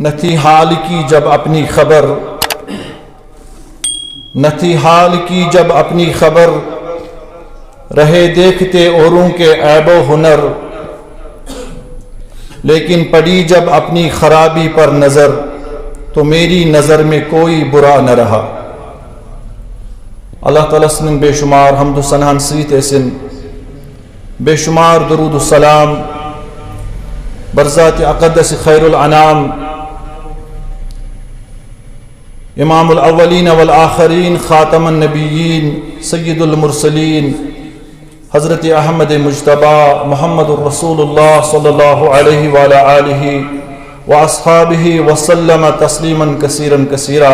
نہ تھی حال کی جب اپنی خبر، نہ تھی حال کی جب اپنی خبر، رہے دیکھتے اوروں کے عیب و ہنر، لیکن پڑی جب اپنی خرابی پر نظر تو میری نظر میں کوئی برا نہ رہا۔ اللہ تعالیٰ سن بے شمار حمد و ثناء سیت سن بے شمار درود و سلام برذات اقدس خیر الانام امام الاولین والآخرین خاتم النبیین سید المرسلین حضرت احمد مجتبی محمد الرسول اللہ صلی اللہ علیہ وآلہ آلہ واصحابہ وسلم تسلیما کثیرا کثیرا۔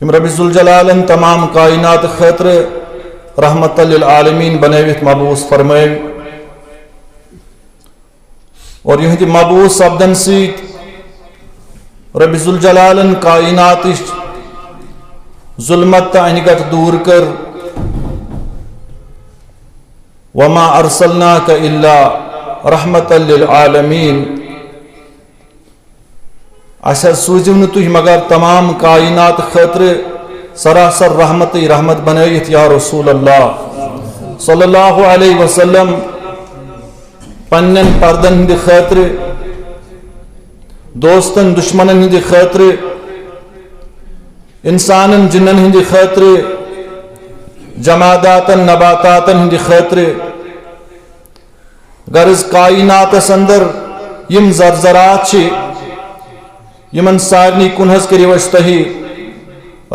رب ذوالجلالن تمام کائنات خاطر رحمت للعالمین بنیوت مبعوث فرمائے اور یہاں مبعوث سبدن سیت رب ذوالجلالن کائنات ظلمت انگت دور کر وما ارسلناک الا رحمت للعالمین، اسا سوزیو نہ تُہۍ مگر تمام کائنات خاطر سراسر رحمت بنائیت یا رسول اللہ صلی اللہ علیہ وسلم، پنن پردن ہند خاطر، دوستن دشمنن ہند خاطر، انسانن جنن ہند خاطر، جماداتن نباتاتن ہند خاطر، غرض کائنات اندر یم زرزرات چھ یمن سارنی کنہز کریو اشتہی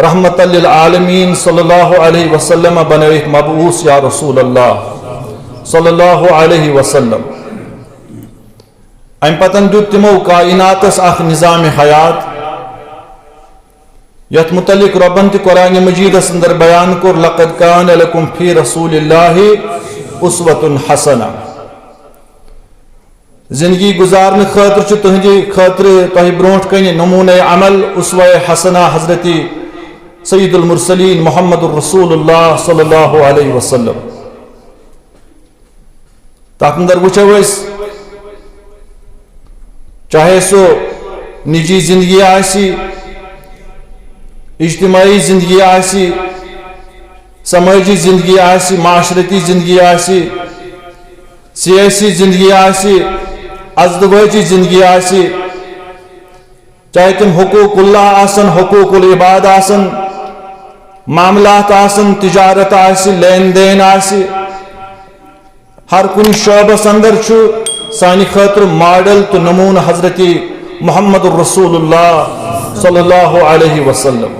رحمت للعالمین صلی اللہ علیہ وسلم بنویت مبعوث یا رسول اللہ صلی اللہ علیہ وسلم۔ ام پتن دیت تمو کائناتس اخ نظام حیات یت متعلق ربن تی قرآن مجید اندر بیان کر لقد کان لکم فی رسول اللہ اسوۃ حسنہ۔ زندگی گزارنے خاطر چھ تہندی خاطر تہ برونٹ کن نمونہ عمل اسوہ حسنہ حضرت سید المرسلین محمد الرسول اللہ صلی اللہ علیہ وسلم۔ تاک اندر وچھو اس چاہے سو نجی زندگی آسی، اجتماعی زندگی آسی، سماجی زندگی آسی، معاشرتی زندگی آسی، سیاسی زندگی آسی، ازدواجی زندگی آسی، چاہے تم حقوق اللہ آسن، حقوق العباد آسن، معاملات آسن، تجارت آسی، لین دین آسی، ہر کن شعبس اندر چھو سانی خاطر ماڈل تو نمون حضرت محمد الرسول اللہ صلی اللہ علیہ وسلم۔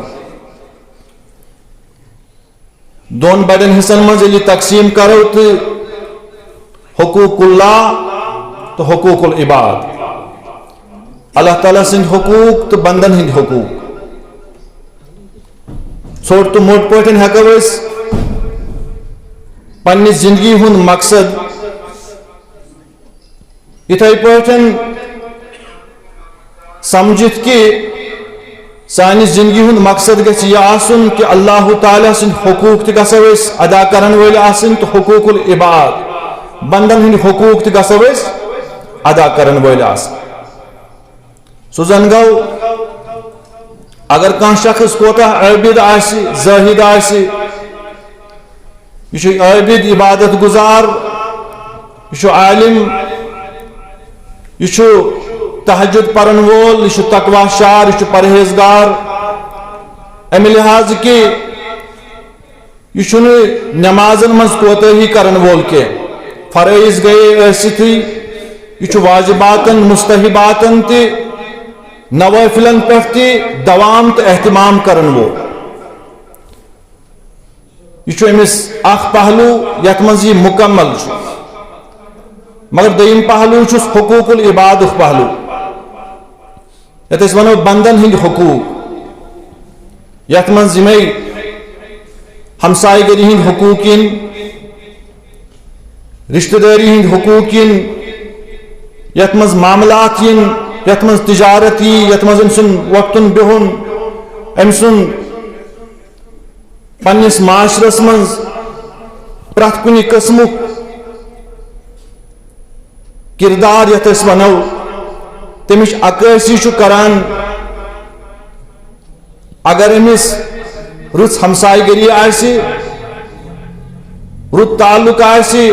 دون بڑن حصن منزلی تقسیم کرو تو حقوق اللہ تو حقوق العباد، اللہ تعالیٰ سند حقوق تو بندن ہند حقوق۔ ژھوٹ تو موٹ پٲٹھۍ ہیٚکو أسۍ پننہِ زندگی ہُنٛد مقصد یِتھے پٲٹھۍ سمجھِتھ کہ سانہِ زندگی ہُنٛد مقصد گژھِ یہِ آسُن کہ اللہ تعالیٰ سٕنٛدۍ حقوق تہِ گژھو أسۍ ادا کرن وٲلۍ آسٕنۍ تہٕ حقوق العباد بندن ہٕنٛدۍ حقوق تہِ گژھو أسۍ ادا کرن وٲلۍ آسٕنۍ۔ سُہ زن گوٚو اگر کانٛہہ شخص کوتاہ عابد آسہِ، زاہد آسہِ، یہِ چھُ عابد عبادت گزار، یہِ چھُ عالم، یہِ چھُ تہجد پرن وول، یہِ چھُ تقوی شار، یہِ چھُ پرہیزگار، امہِ لحاظ کہ یہِ چھُنہٕ نمازن منٛز کوتاہی کرن وول کینٛہہ، فرائض گٔیے ٲسِتھٕے، یہِ چھُ واجباتن مستحباتن تہِ نوافلن پٮ۪ٹھ تہِ دوام تہٕ اہتمام کرن وول۔ یہ چھُ أمِس اکھ پہلو یتھ منٛز یہِ مکمل چھُ، مگر دوٚیِم پہلو چھُس حقوق العبادُک پہلو یتھ أسۍ ونو بندن ہٕنٛدۍ حقوق، یتھ منٛز یِمے ہمسایہِ گٔری ہٕنٛدۍ حقوق یِن، رشتہٕ دٲری ہٕنٛدۍ حقوق یِن، یتھ منٛز معاملات یِن، یتھ منٛز تجارت یی، یتھ منٛز أمۍ سُنٛد وقتُن بِہُن، أمۍ سُنٛد پننس معاشرس منٛز پرٛٮ۪تھ کُنہِ قٕسمُک کردار یتھ أسۍ ونو تمش عکاسی کران اگر امس رت ہمسائے گری آسی رت تعلق آسی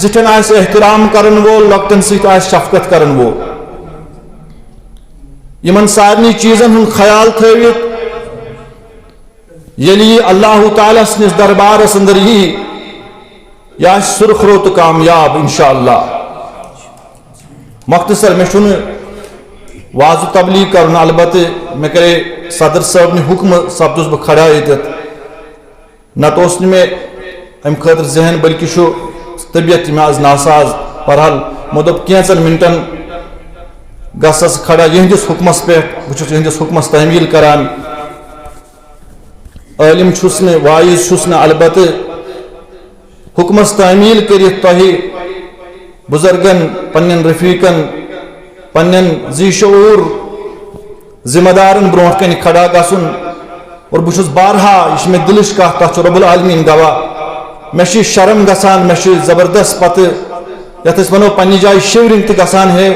زٹھن آس احترام کرن وول لۄکٹن سۭتۍ آس شفقت کرن وول یمن سارنی چیزن ہن خیال تھٲوِتھ ییٚلہِ یہِ اللہ تعالیٰ سٕنٛدِس دربارس اندر یی یہِ آسہِ سُرخرو تہٕ کامیاب انشاءاللہ مختصر مےٚ چھُنہٕ واض و تبلیغ کرن البتہ مےٚ کرے صدر صٲبنہِ حُکمہٕ سپدُس بہٕ کھڑا ییٚتٮ۪تھ نتہٕ اوس نہٕ مےٚ امہِ خٲطرٕ ذہن بلکہِ چھُ طبیعت تہِ مےٚ آز ناساز بہرحال مےٚ دوٚپ کینٛژن منٹن گژھس کھڑا یِہنٛدِس حُکمس پٮ۪ٹھ بہٕ چھُس یِہنٛدِس حُکمس تعمیٖل کران عٲلِم چھُس نہٕ وٲعظ چھُس نہٕ البتہ حُکمس تعمیٖل کٔرِتھ تۄہہِ بُزرگن پننٮ۪ن رفیٖقن پننٮ۪ن ذی شعوٗر ذمہ دارن برونٛٹھ کنہِ کھڑا گژھُن اور بہٕ چھُس بارہا یہِ چھِ مےٚ دِلٕچ کتھ تتھ چھُ رۄب العالمیٖن گواہ مےٚ چھِ شرم گژھان مےٚ چھِ زبردست پتہٕ یتھ أسۍ ونو پننہِ جایہِ شِورِنٛگ تہِ گژھان ہے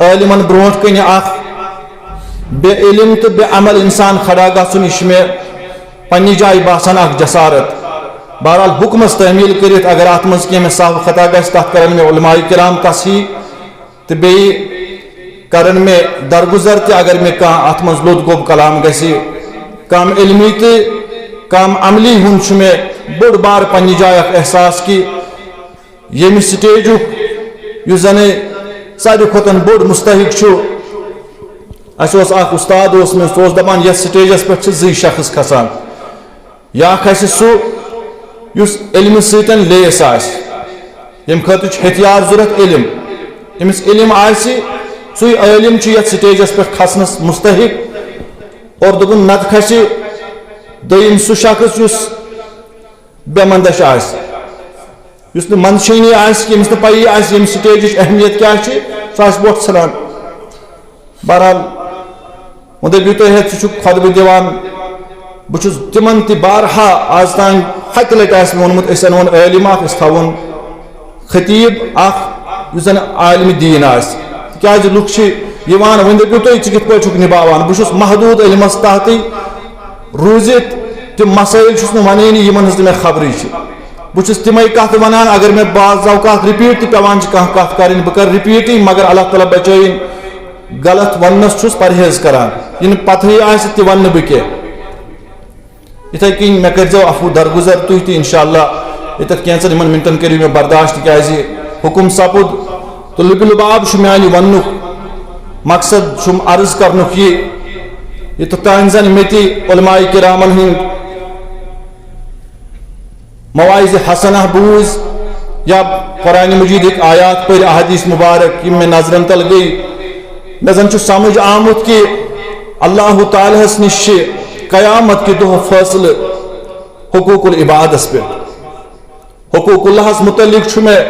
عٲلمن برونٛٹھ کنہِ اکھ بے علم تہٕ بے عمل انسان کھڑا گژھُن یہِ چھُ مےٚ پننہِ جایہِ باسان اکھ جسارت بہرحال حُکمس تعمیٖل کٔرِتھ اگر اتھ منٛز کینٛہہ مےٚ صاف خطا گژھِ تتھ کرن مےٚ علماء کرام تصحیح تہٕ بیٚیہِ کرن مےٚ درگُزر تہِ اگر مےٚ کانٛہہ اتھ منٛز لوٚت گوٚب کلام گژھِ کم علمی تہٕ کم عملی ہُنٛد چھُ مےٚ بوٚڑ بار پننہِ جایہِ اکھ احساس کہِ ییٚمہِ سٹیجُک یُس زن ساروی کھۄتہٕ بوٚڑ مستحق چھُ اسہِ اوس اکھ اُستاد اوس مےٚ سُہ اوس دپان یتھ سٹیجس پٮ۪ٹھ چھِ زٕے شخص کھسان یا کھسہِ سُہ یُس علمہِ سۭتۍ لیس آسہِ ییٚمہِ خٲطرٕ چھُ ہتھیار ضوٚرتھ علم أمِس علم آسہِ سُے عٲلِم چھُ یتھ سٹیجس پٮ۪ٹھ کھسنس مستحق اور دوٚپُن نتہٕ کھسہِ دوٚیِم سُہ شخص یُس بے مندش آسہِ یُس نہٕ منٛدچھٲنی آسہِ کہِ ییٚمِس نہٕ پیی آسہِ ییٚمہِ سٹیجٕچ اہمیت کیاہ چھِ سُہ آسہِ وۄٹھ ژھٕنان بہرحال وۄنۍ دٔپِو تُہۍ ہے ژٕ چھُکھ خۄطبہٕ دِوان بہٕ چھُس تِمن تہِ بارہا آز تام ہَکہِ لٹہِ آسہِ مےٚ ووٚنمُت أسۍ انہون عٲلِم اکھ أسۍ تھاوون خطیٖب اکھ یُس زن عالمِ دیٖن آسہِ تِکیازِ لُکھ چھِ یِوان وۄنۍ دٔپِو تُہۍ ژٕ کِتھ پٲٹھۍ چھُکھ نِباوان بہٕ چھُس محدوٗد علمس تحتٕے روٗزِتھ تِم مسٲیل چھُس نہٕ ونٲنی یِمن ہٕنٛز نہٕ مےٚ خبرٕے چھِ بہٕ چھُس تِمے کتھ ونان اگر مےٚ بعض اوقات رِپیٖٹ تہِ پیوان چھِ کانٛہہ کتھ کرٕنۍ بہٕ کرٕ رِپیٖٹٕے مگر اللہ تعالیٰ بچٲیِن غلط وننس چھُس پرہیز کران یہِ نہٕ پتہٕے آسہِ تہِ وننہٕ بہٕ کینٛہہ یِتھے کٔنۍ مےٚ کٔرۍزیو عفو درگُزر تُہۍ تہِ انشاءاللہ ییٚتٮ۪تھ کینٛژن یِمن منٹن کٔرِو مےٚ برداشت تِکیازِ حُکُم سپُد تہٕ لُبہِ لُباب چھُ میانہِ وننُک مقصد چھُم عرض کرنُک یہِ یوٚتتھ تانۍ زن مےٚ تہِ علماء کرامن ہٕنٛدۍ مواعظِ حسنہ بوٗز یا قرآنِ مجیٖدٕکۍ آیات پٔرۍ احادیٖث مُبارک یِم مےٚ نظرن تل گٔے مےٚ زن چھُ سمجھ آمُت کہِ اللہ تعالیٰ ہس نِش چھِ قیامت کہِ دۄہ فٲصلہٕ حقوٗق العبادس پٮ۪ٹھ حقوٗق اللہس متعلق چھُ مےٚ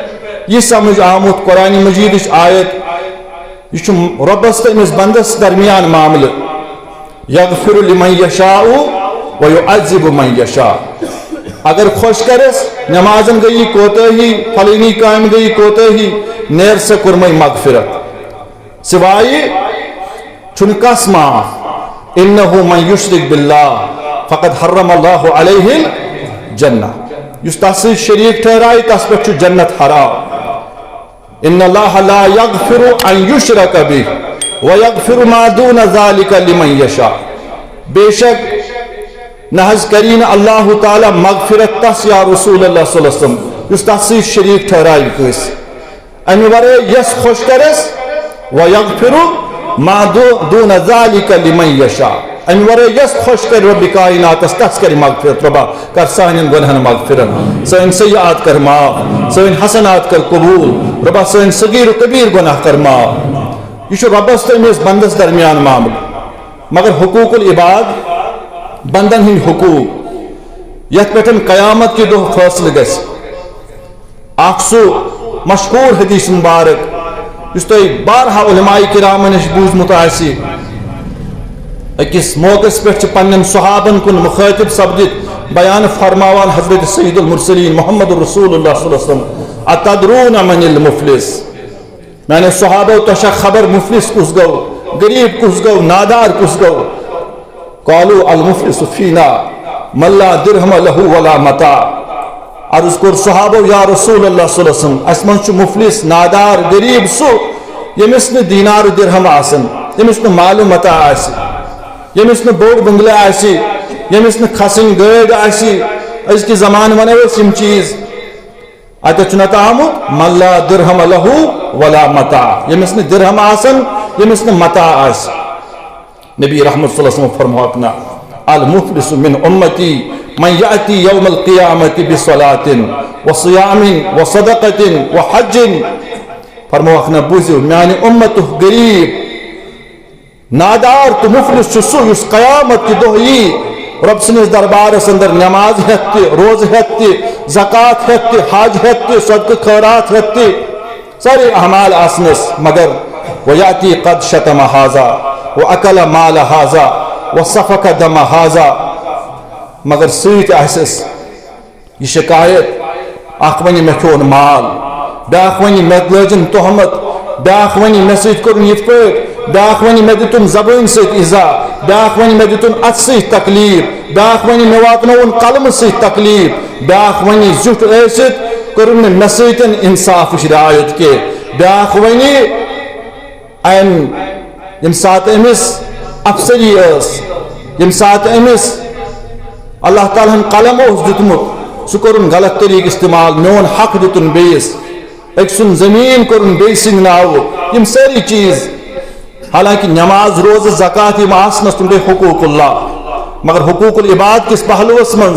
یہِ سمجھ آمُت قرآنِ مجیٖدٕچ آیت یہِ چھُ رۄبس تہٕ أمِس بنٛدس درمیان معاملہٕ یغفر لمن یشاء ویعذب من یشاء اگر خۄش کرس نمازن گٔیی کوتٲہی فلٲنی کامہِ گٔیی کوتٲہی نیر سا کوٚرمَے مغفرت سوایہِ چھُنہٕ کس معاف انہ من یشرک باللہ فقد حرم اللہ علیہ الجنہ یُس تس سۭتۍ شریٖک ٹھہرایہِ تس پٮ۪ٹھ چھُ جنت حرام ان اللہ لا یغفر ان یشرک بہ ویغفر ما دون ذلک لمن یشاء بے شک نہ حظ کری نہٕ اللہ تعالیٰ مغفرت تس یا رسول اللہ صلی اللہ علیہ وسلم یُس تس سۭتۍ شریٖک ٹھہرایہِ کٲنٛسہِ امہِ ورٲے یس خۄش کرس ویغفر ما دون ذلک لمن یشاء امہِ ورٲے یس خۄش کرِ رۄبِ کایناتس تس کرِ مغفرت رۄبا کر سانٮ۪ن گۄنہن مغفرت سٲنۍ سیئات کر معاف سٲنۍ حسنات کر قبوٗل رۄبا سٲنۍ صغیٖر و کبیٖر گۄناہ کر معاف یہ چھُ رۄبس تہٕ أمِس بنٛدس درمیان معاملہٕ مگر حقوٗق العباد بنٛدن ہٕنٛدۍ حقوٗق یتھ پٮ۪ٹھ قیامت کہِ دۄہ فٲصلہٕ گژھِ اکھ سُہ مشہوٗر حدیث مُبارک یُس تۄہہِ بارہا علماء کرامن نِش بوٗزمُت آسہِ أکِس موقعس پٮ۪ٹھ چھِ پننٮ۪ن صحابن کُن مُخٲطب سپدِتھ بیان فرماوان حضرت سید المرسلین محمد رسول اللہ صلی اللہ علیہ وسلم اتدرون من المفلس میانے صحابہ تو خبر مفلس کس گو غریب کس گو نادار کس گو قالوا المفلس فینا من لا درہم لہ ولا متاع عرض کور صحابہ یا رسول اللہ صلی اللہ علیہ وسلم اس من چھ مفلس نادار غریب سو یمس نہ دینار و درہم آسن یمس نہ مال و متاع آسی یمس نہ بوڑ بنگلہ آسی یمس نہ کھسن گاڑ آسی اس کی زمان ونو یم چیز اتہ نت آمت من لا درہم لہ ولا متاع یمس نہ درہم آسن یمس نہ متاع آس نبی رحمت صلی اللہ علیہ وسلم فرمایا المفلس من امتی من یأتی یوم القیامت بصلاة وصیام وصدقة وحج فرمایا بوزیو میانی امت غریب نادار تو مفلس سو اس قیامت کی دہی رب سنس دربار اندر نماز ہیت روز ہیت زکات ہیت حج ہیت صدقہ خیرات ہیت سارے اعمال آسنس مگر ویاتی قد شتم ہذا واکل مال ہذا وسفک دم ہذا مگر سیت آسس یہ شکایت اخ ونی مے کھون مال بیاکھ ونی مے لجن تہمت بیاکھ ونی مے سیت کرن یت پٲٹھۍ بیاکھ ونی مے دتن زبان سیت ایزا بیاکھ ونی مے دتن ات سیت تکلیف بیاکھ ونی مے واتنون قلم سیت تکلیف بیاکھ ونی زیٹھ ٲسِتھ کرن مے سیتن انصاف رعایت کے بیاکھ ونی یم سات امس افسری یم سات امس اللہ تعالیٰ ہن قلم اس دتمت سہ کرن غلط طریق استعمال میون حق دتن بیس ایک سن زمین کرن بیس سند ناو یم ساری چیز حالانکہ نماز روز زکات یم آسنس تم گئی حقوق اللہ مگر حقوق العباد کس پہلوس من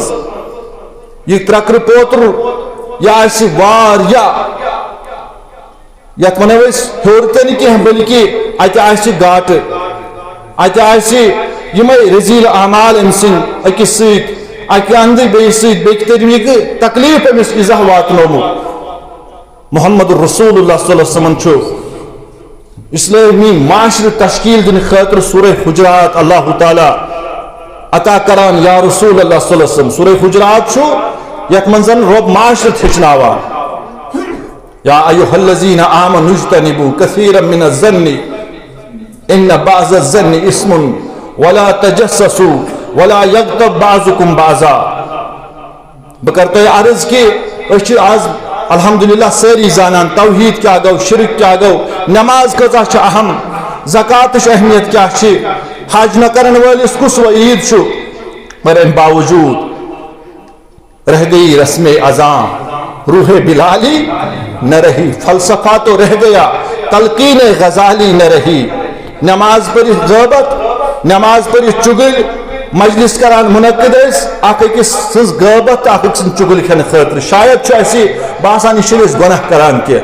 یہ ترکر پوتر یا آسی واریا یت ونو ہیور تہ کی بلکہ اتہ آسی گاٹ اتہ آسی یمے رزیل اعمال ام سن اکس سیت اکہ اندر بیس سیت بیک طریقہ تکلیف امس ایزا واتنومت محمد رسول اللہ صلی اللہ علیہ وسلم چھو اسلامی معاشر تشکیل دن خاطر سورہ حجرات اللہ تعالی عطا کران یا رسول اللہ صلی اللہ علیہ وسلم سورہ حجرات چھو یت منزن رب معاشرت ہچناوان یا ایوہ الذین آمنوا اجتنبوا کثیرا من الظن ان بعض الظن اسم ولا تجسسوا ولا یغتب بعضکم بعضا بکرتا ہے عرض کی اچھی آز الحمدللہ ساری زانان توحید کیا گو شرک کیا گو نماز کتا چھ اہم زکاة چھ اہمیت کیا چھ حج نہ کرن والی کس و عید چھو پر ان باوجود رہ گئی رسم اذان روح بلالی نہ رہی فلسفہ تو رہ گیا تلقین غزالی نہ رہی نماز پر غیبت نماز پر چگل مجلس کران منعقد اکس سز غیبت اکھ سن چگل کھن خاطر شاید اسی باسان یہ گناہ کران کی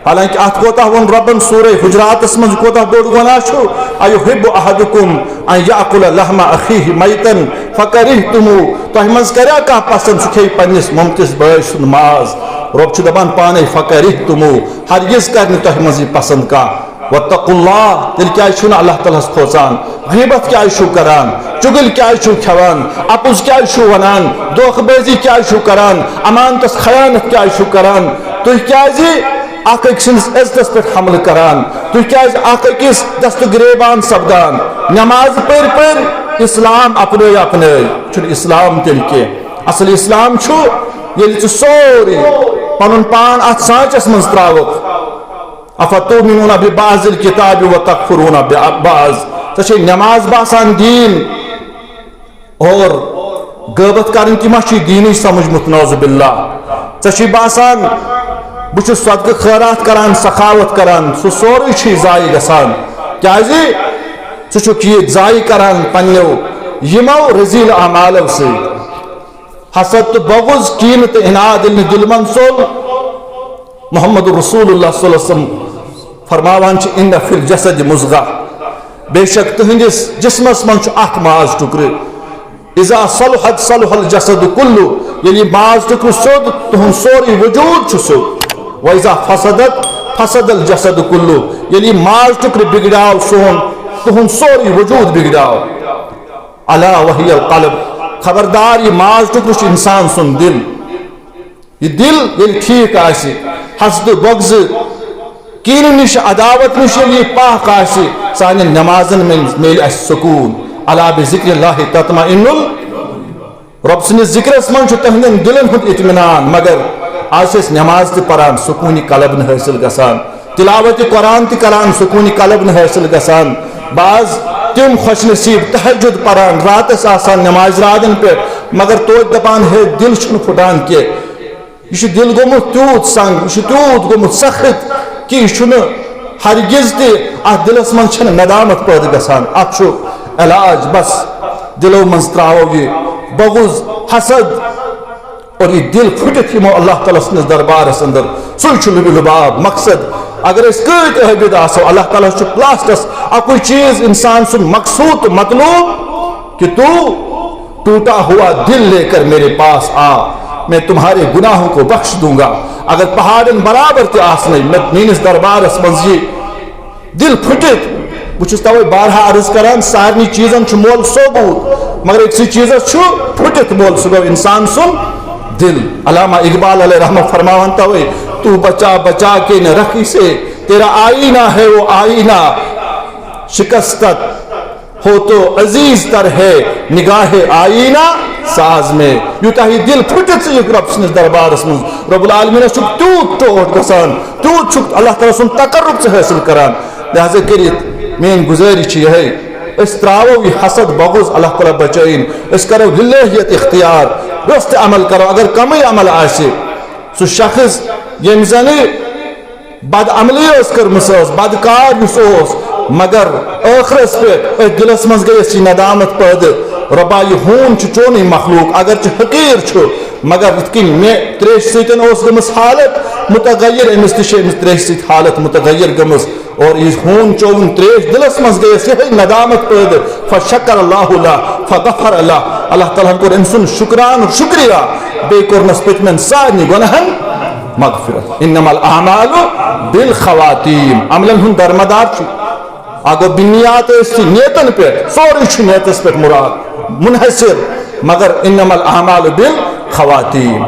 حالانکہ ات کوتا ون ربن سورہ حجرات من کوتا بوڑ گناہ چھو ایحب احدکم ان یاکل لحم اخیہ میتن فکرہتمو تہ مز کریا کا پسند سہ کھیہ پنس ممتس بھائی سند ماز رب چھ دپان پانے فکرہتمو ہرگز کرنہ تہ مز پسند کا واتقوا اللہ تیل کیا چھو اللہ تعالیٰ کھوچان غیبت کیا چھو کران چگل کیا چھو کھوان اپوز کیا چھو ونان دوخ بیزی کیا چھو کران امانتس خیانت کیا چھو کران تو کیا اخ سنس عزتس پہ حمل کران تو کیا اخ اکس دست گریبان سپدان نماز پر اسلام اپنے اپنے چھن اسلام تیل کے اصل اسلام چھو یل سوری پنن پان ات سانچس من تراوک افتؤمنون ببعض الكتاب وتكفرون ببعض تچے نماز باسان دین اور غیبت کرن کی مچھی دینی سمجھ متنوز باللہ تچے باسان بچ صدقہ خیرات کران سخاوت کران سو سوری چھ ضائع گسان کیازِ ژٕ چھُکھ یہ ضائع کران پننیو یمو رزیل اعمالو سے حسد تو بغض کین تو اناد دل منصول محمد رسول اللہ صلی اللہ علیہ وسلم فرماوان چھ ان فی الجسد مضغہ بے شک تہندس جسمس من چھ اخ ماز ٹکر اذا صلحت صلح الجسد کلو یعنی ماز ٹکر سود تہن سوری وجود چھ سود وَإِذَا فَسَدَتْ فَسَدَ الْجَسَدُ كُلُّ یعنی ماز ٹکر بگڑاو سون تہن سوری وجود بگڑاو الا وحی القلب خبردار یہ ماز ٹکر انسان سن دل یہ دل یعنی ٹھیک آسی حسد بغض کین نش عداوت نش یہ پاک آسی سانہ نمازن میں میل اس سکون الا بذکر اللہ تطمئن رب سندس ذکرس من تہندین دلن ہند اطمینان مگر آج نماز تہ پران سکونی قلب حاصل گسان تلاوت قرآن تہ کران سکونی قلب حاصل گسان بعض تم خوش نصیب تہجد پران راتس آسان نماز رادن پہ مگر توت دپان ہے دل چھن پھٹان کی یہ دل گومت تیوت سنگ یہ تیوت گومت سخت کہ یہ ہرگز تہ ات دلس من چھن ندامت پید گسان ات علاج بس دلو من تراو یہ بغض حسد اور یہ دل پھٹت یمو اللہ تعالیٰ سندس دربارس اندر سہ لب لباب مقصد اگر اس کت عابد آسو اللہ تعالیٰ لاسٹس اکوئی چیز انسان سن مقصود مطلوب کہ تو ٹوٹا ہوا دل لے کر میرے پاس آ میں تمہارے گناہوں کو بخش دوں گا اگر پہاڑن برابر تہ آسنے میانس دربارس من یہ دل پھٹت بہت توے بارہا عرض کران سارنی چیزن مول ثوبوت مگر ایک چیزس پھٹت مول سہ گو انسان سن دل علامہ اقبال علیہ رحمت فرماون توے تو بچا بچا کے نہ رکھی سے تیرا آئینہ ہے وہ آئینہ شکستت ہو تو عزیز تر ہے نگاہ آئینہ ساز میں یوتہ ہی دل پھٹت سے رب سنس دربارس من رب العالمین چھک تیوت ٹوٹ گسان تیوت چھک اللہ تعالیٰ سن تقرب سے حاصل کران لہذا کرت مین گزارش یہ اس تراو یہ حسد بغض اللہ تعالیٰ بچائن اس کرو للہیت اختیار رست عمل کرو اگر کمی عمل آسے سو شخص یم زن بد عملی کرمس بدکار اس مگر ٲخرس پہ دلس مز گئی ندامت پید ربا یہ ہون چونی مخلوق اگر حقیر مگر ات کن مے تریش سن گمس حالت متغیر امس تمس تریش ست حالت متغیر گمس اور یہ ہون چون تریش دلس مز گئی یہ ندامت پید فشکر اللہ اللہ فغفر اللہ اللہ تعالیٰ کور ام سن شکران شکریہ بے کورنس پتمن سارنی گناہن مغفرت انما الاعمال بالخواتیم عملن ہن درمدار اگر بنیات نیتن پہ سوری نیتس پہ مراد منحصر مگر انما الاعمال بالخواتیم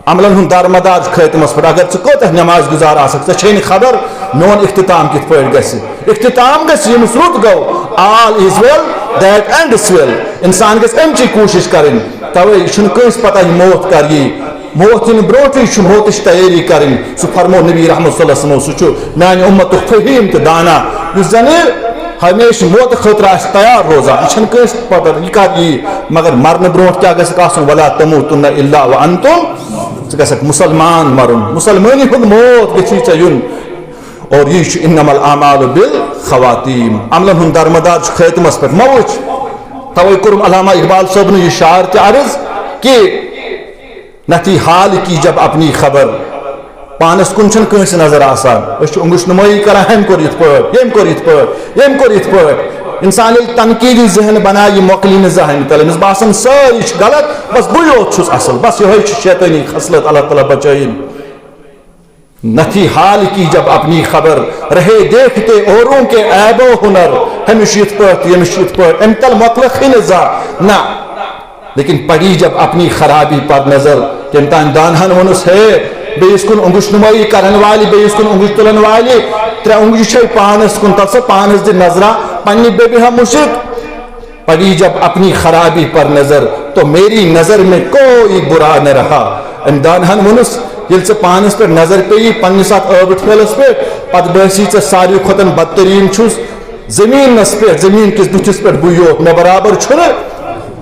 عملن ہن درمدار خاتمس پہ اگر ژٕ نماز گزار آسک ژےٚ خبر میون اختتام کت پہ گژھِ اختتام گژھِ ییٚمِس رُت گوٚو all is well that ends well انسان گژھِ امچی کوشش کرٕنۍ توے یہ چھُنہٕ کٲنٛسہِ پتہ یہِ موت کر یی موت ان بروٹی موتش تیاری کریں سہ فرمو نبی رحمت صلی اللہ علیہ وسلم سہ میان امت فہیم تو دانا اس زن ہمیشہ موت خاطر آس تیار روزان یہ کنس پتہ یہ کر یی مگر مرن برونٹ کیا گژھِ آسن ولا تموتن الا وانتم ژٕ گژھکھ مسلمان مرن مسلمانی ہند موت گژھی ژےٚ یُن اور یہ انما الاعمال بالخواتیم عملن ہند درمدار خاتمس پہ مہ وچھ توے کوٚرُم علامہ اقبال صٲبن یہ شعر تہ عرض کہ نہ تھی حال کی جب اپنی خبر پانس کن چھن کنس نظر آسان اس انگوش نمائی کران ہم کور یت پٲٹھۍ یم کور یت پٲٹھۍ یم کور یت پٲٹھۍ انسان ییٚلہِ تنقیدی ذہن بناے یہِ مۄکلی نہٕ زٕہٕنۍ تیٚلہِ أمِس باسان سٲری چھِ غلط بس بہٕ یوت چھُس اصل بس یِہوٚے چھِ شیطٲنی خصلت اللہ تعالیٰ بچٲیِن نہ تھی حال کی جب اپنی خبر رہے دیکھتے اوروں کے عیب و ہنر ہمش یت پٲٹھۍ یمش یت پٲٹھۍ امہِ تل مۄکلکھٕے نہٕ زانٛہہ نہ لیکن پڑی جب اپنی خرابی پر نظر تم تان دانہن ونس ہے بیس کن انگوش نمائی کرن والی بیس کن انگوش تلن والی ترے انگوش چھے پانس کن تل سے پانس دی نظرہ پنی بے بھی ہم مشک پڑی جب اپنی خرابی پر نظر تو میری نظر میں کوئی برا نہ رہا ام دانہن ونس یل سے پانس پر نظر پی پنی ساتھ ابت پھیلس پہ پت بحثی سے ساری خطن بدترین چھس زمین نس پہ زمین کس بچس پر بویو میں برابر چھنے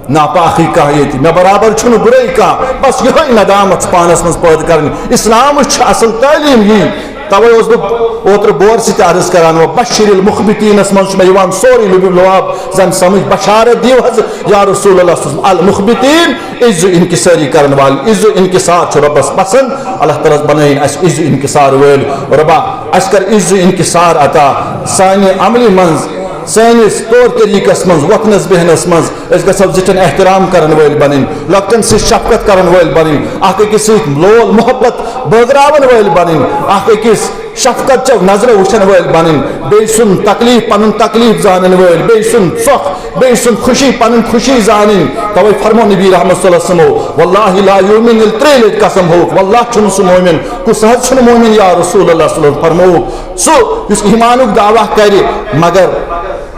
ناپاکی کا یہ میں برابر چھن برائی کا بس یہ ندامت پانس مز پید کرنی اسلام اصل تعلیم یہ توے اس اوتر بور سی عرض کران و بشر المخبتین من میں یوان سوری لب لواب زن سمجھ بشارت دیو حض یا رسول اللہ صلی اللہ علیہ وسلم المخبتین عز انکساری کرن وال عز انکسار چھ ربس پسند اللہ تعالی بنائیں اس عز انکسار ویل ربا اس کر عز انکسار عطا سانی عملی منز سانس طور طریقس مز وتنس بہنس مز گھو زٹن احترام کرن ول بنن لکٹن سی شفقت کرن ول بنن اخ أکس ست لول محبت بٲگراون ول بنن اخ أکس شفقت چو نظر وچن ول بنن بی سن تکلیف پن تکلیف زانن ول بی سن سخ بی سن خوشی پن خوشی زانن توے فرمو نبی رحمت صلی اللہ علیہ وسلم واللہ لا یؤمن التریل قسم ہو واللہ چھن سو مومن کس حد چھن مومن یا رسول اللہ صلی اللہ علیہ وسلم فرمو سو اس ایمانک دعویٰ کرے مگر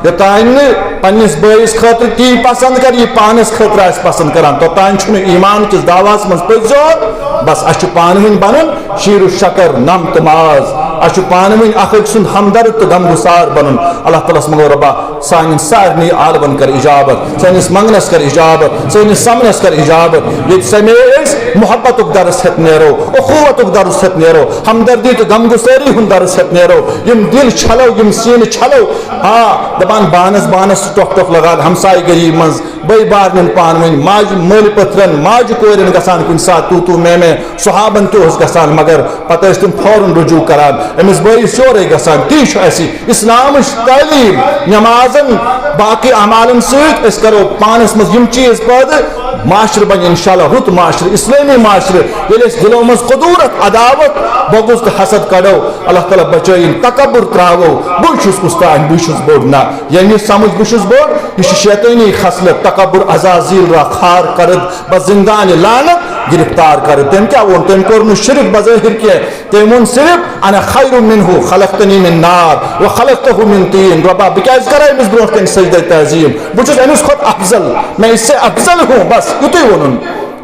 یوتان پنس بٲیس خاطر تی پسند کر یہ پانس خاطر آس پسند کران توتان چھُ ایمان کس دعواس مز پٔزیو بس اس پان ؤنۍ بنن شیر و شکر نم تو ماز اس پان ؤنۍ اکھ أکۍ سُنٛد ہمدرد تو غمگسار بنن اللہ تعالیٰ منگو ربا سانین سارنٕے عالمن کر اجابت سٲنِس منگنس کر اجابت سٲنِس سمنس کر اجابت یہ سمے أسۍ محبتُک درس ہیٚتھ نیرو اخوتُک درس ہیٚتھ نیرو ہمدردی تو غمگسٲری ہُنٛد درس ہیٚتھ نیرو یم دل چھلو یم سین چھلو ہاں دپان بانس بانس ٹۄکھ ٹۄکھ لگان ہمساے گری مز بے بارن پان ون ماج مل پترن ماج کورن گسان کن سات تو میں صحابن تہ گسان مگر پتہ تم فوراً رجوع کران امس بٲیس سورے گسان تی اسی اسلام تعلیم نمازن باقی اعمالن ست اس کرو پانس مز یم چیز پٲدٕ معاشرٕ بن انشاءاللہ رُت معاشرٕ اسلامی معاشرٕ ییٚلہِ أسۍ دلو مز قدورت عداوت بغض تو حسد کڑو اللہ تعالیٰ بچٲیِن تکبر تراوو بہٕ چھُس کُستان بہٕ چھُس بوٚڑ نہ ییٚمہِ سمجھ بہٕ چھُس بوٚڑ یہ چھُ شیطٲنی خصلت تکبر عزازیل را خار کرد بس زندان لعنت گرفتار کرد تم کیا وون تم کور نہ شرک بظاہر کیا تم وون صرف انا خیر منه خلقتنی من نار وخلقته من طین ربا بکاز کرے مس برونٹ کن سجدہ تعظیم بہ چھُس امس کھۄتہٕ افضل میں اس سے افضل ہوں بس یُتُے وونُن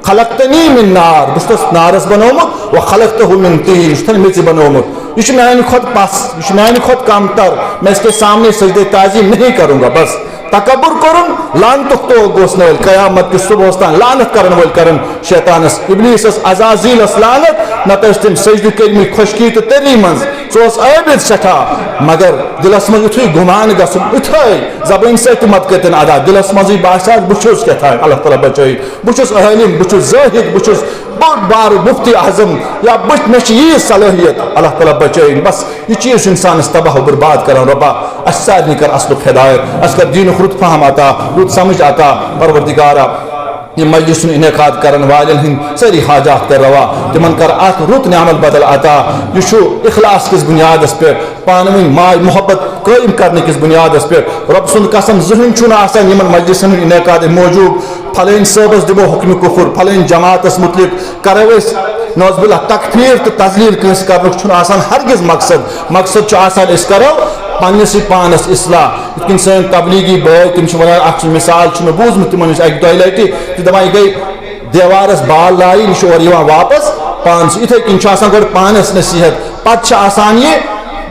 خلقتنی من نار بہ چھُس نارس بنومت وخلقته من طین چھُ میژِ بنومت یہ میانہ کھۄتہٕ پس یہ میانہ کھۄتہٕ کم تر میں اس کے سامنے سجدہ تعظیم نہیں کروں گا بس تکبر کرن لعنتک تو گوس نول قیامت کس صبح تان لعنت کرن ول کرن شیطانس ابلیسس عزازیلس لعنت نتس تم سجدہ کرمی خشکی تو تری منز سوس عابد سٹھا مگر دلس مز اتھے گمان گسن اتھے زبان سے مت کتن ادا دلس مز باساد بچوس کتھا اللہ تعالی بچائی بچوس عالم بچوس زاہد بچوس بڑ بار مفتی اعظم یا بچ میں یہ صلاحیت اللہ تعالی بچائی بس یہ چیز انسان تباہ و برباد کرن ربا اسارنی کر اصل ہدایت اس کر دین خود فهم عطا رود سمجھ عطا پروردگارا یہ مجلس انعقاد کرن والن ہند ساری حاجات کر روا تمن کر ات رت نعمل بدل عطا یہ اخلاص کس بنیاد پہ پانوی ماے محبت قائم کرنے کس بنیاد پہ رب سند قسم ذہن چھن آسان یمن مجلسن انعقاد موجود پھلین صبس دبو حکم کفر پھلین جماعتس متعلق کرو اس نوز باللہ تکفیر تو تذلیل کنس کرنک چھن آسان ہرگز مقصد آسان اس کرو پنس پانس اصلاح یت کن سن تبلیغی بھائی تم ونان اخ مثال میں بوزمت تمن اک دہ لٹہ تو دپان یہ گئی دیوارس بال لائی یہ اور واپس پانس اتھے کن گۄڈٕ پانس نصیحت پتہ آسان یہ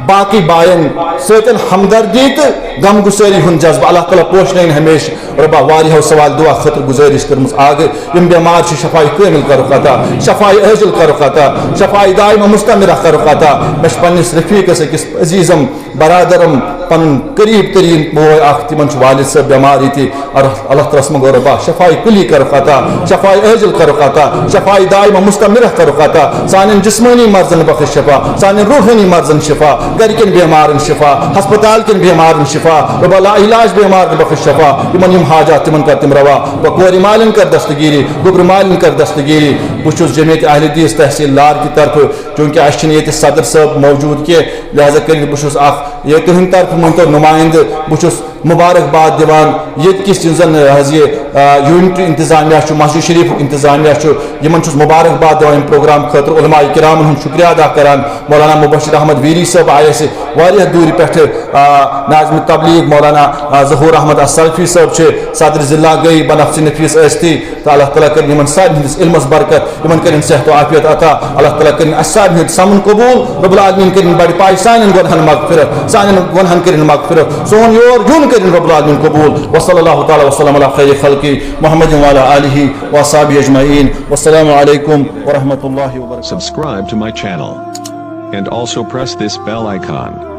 باقی بائن ستن ہمدردی تو غم گساری ہند جذبہ اللہ تعالیٰ پوشن ہمیشہ ربا واریاہو سوال دعا خطر گزارش کرمز آگے یم بیمار شفائی کامل کرو عطا شفائی عاجل کرو عطا شفائی دائمہ مستمرہ کرو عطا میں پنس رفیقس اکس عزیزم برادرم پن قریب ترین بوے اخ تمن والد صاحب بیمار تھی اللہ تعالیٰ منگو ربا شفائی کلی کرو عطا شفائی عاجل کرو عطا شفائی دائمہ مستمرہ کرو عطا سان جسمانی مرضن بخش شفا سان روحانی مرضن شفا گھر کن بیمارن شفا ہسپتال کن بیمارن شفا ربا لا علاج بیمار بخش شفا یمن یم حاجات تمن کر تم روا بکور مالن کر دستگیری گبر مالن کر دستگیری بچوس جمعیت اہل حدیث تحصیل لار کی طرف چونکہ اچھن یہ صدر صاحب موجود کی لہذا کر بچوس اخ یہ تہند طرف منتو نمائند بچوس مبارکباد دیوان یہ کس چیزن یہ یونٹ انتظامیہ مسجد شریف انتظامیہ یمن چھس مبارکباد دیوان پروگرام خاطر علماء کرام ہند شکریہ ادا کران مولانا مبشر احمد ویری صاحب آئے سے واریاہ دوری پہ ناظم تبلیغ مولانا ظہور احمد السلفی صاحب صدر ضلع گئی بنفس نفیس ٲستی تو اللہ تعالیٰ کر یمن سارے ہندس علمس برکت یمن کرن صحت و عافیت عطا اللہ تعالیٰ کرن سارے ہند سمن قبول رب العالمین کرن بڑی پائی سان گنہن مغفرت سان گنہن کرن مغفرت سون یور یون کرن رب العالمین قبول وصلی اللہ تعالیٰ وسلم علی خیر خلقی محمد وعلی آلہ واصحابہ اجمعین والسلام علیکم ورحمۃ اللہ وبرکاتہ. Subscribe to my channel and also press this bell icon.